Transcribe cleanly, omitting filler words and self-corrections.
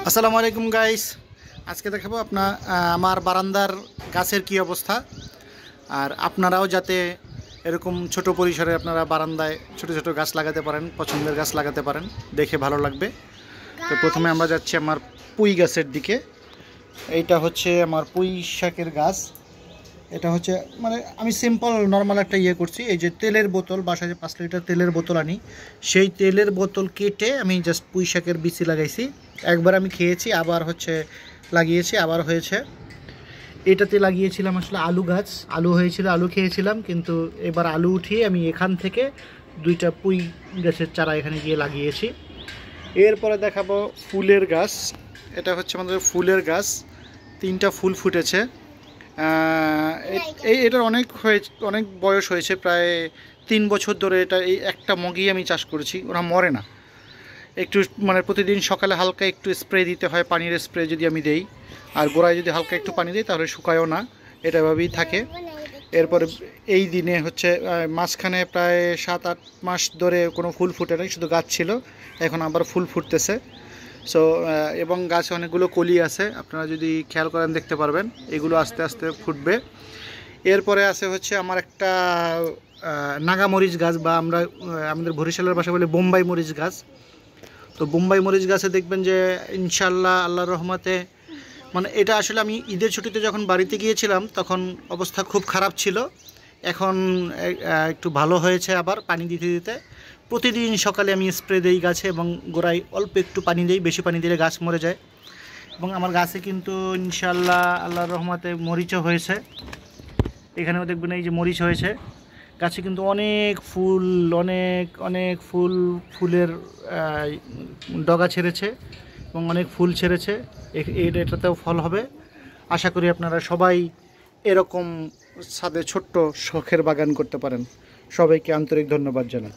আসসালামু আলাইকুম গাইস। আজকে দেখাবো আমার বারান্দার গাছের কি অবস্থা, আর আপনারাও যাতে এরকম ছোট পরিসরে আপনারা বারান্দায় ছোট ছোট গাছ লাগাতে পারেন, পছন্দের গাছ লাগাতে পারেন, দেখে ভালো লাগবে। তো প্রথমে আমরা যাচ্ছি আমার পুঁই গাছের দিকে। এইটা হচ্ছে আমার পুঁই শাকের গাছ। এটা হচ্ছে মানে আমি সিম্পল নর্মাল একটা করছি। এই যে তেলের বোতল, বাসায় যে 5 লিটার তেলের বোতল আনি, সেই তেলের বোতল কেটে আমি জাস্ট পুঁই শাকের বিচি লাগাইছি। একবার আমি খেয়েছি, আবার লাগিয়েছি, আবার হয়েছে। এটাতে লাগিয়েছিলাম আসলে আলু গাছ, আলু হয়েছিল, আলু খেয়েছিলাম, কিন্তু এবার আলু উঠিয়ে আমি এখান থেকে 2টা পুঁই গাছের চারা এখানে গিয়ে লাগিয়েছি। এরপরে দেখাবো ফুলের গাছ। এটা হচ্ছে আমাদের ফুলের গাছ, 3টা ফুল ফুটেছে। এটার অনেক বয়স হয়েছে, প্রায় 3 বছর ধরে এটা এই একটা মগই আমি চাষ করেছি। ওরা মরে না, একটু মানে প্রতিদিন সকালে হালকা একটু স্প্রে দিতে হয়, পানির স্প্রে যদি আমি দেই, আর গোড়ায় যদি হালকা একটু পানি দিই তাহলে শুকায়ও না, এটা এভাবেই থাকে। এরপরে এই দিনে হচ্ছে মাঝখানে প্রায় 7-8 মাস ধরে কোনো ফুল ফুটে নাই, শুধু গাছ ছিল, এখন আবার ফুল ফুটতেছে। সো এবং গাছে অনেকগুলো কলি আছে, আপনারা যদি খেয়াল করেন দেখতে পারবেন, এগুলো আস্তে আস্তে ফুটবে। এরপরে আছে হচ্ছে আমার একটা নাগামরিচ গাছ, বা আমাদের বরিশালের ভাষায় বলে বোম্বাই মরিচ গাছ। তো বোম্বাই মরিচ গাছে দেখবেন যে ইনশাল্লাহ আল্লাহর রহমতে, মানে এটা আসলে আমি ঈদের ছুটিতে যখন বাড়িতে গিয়েছিলাম তখন অবস্থা খুব খারাপ ছিল, এখন একটু ভালো হয়েছে। আবার পানি দিতে দিতে প্রতিদিন সকালে আমি স্প্রে দিই গাছে, এবং গোড়ায় অল্প একটু পানি দিই, বেশি পানি দিলে গাছ মরে যায়। এবং আমার গাছে কিন্তু ইনশাল্লাহ আল্লাহর রহমতে মরিচও হয়েছে, এখানেও দেখবেন এই যে মরিচ হয়েছে। গাছে কিন্তু অনেক ফুল, অনেক অনেক ফুলের ডগা ছেড়েছে এবং অনেক ফুল ছেড়েছে। এটাতেও ফল হবে। আশা করি আপনারা সবাই এরকম ছাদে ছোট্ট শখের বাগান করতে পারেন। সবাইকে আন্তরিক ধন্যবাদ জানাই।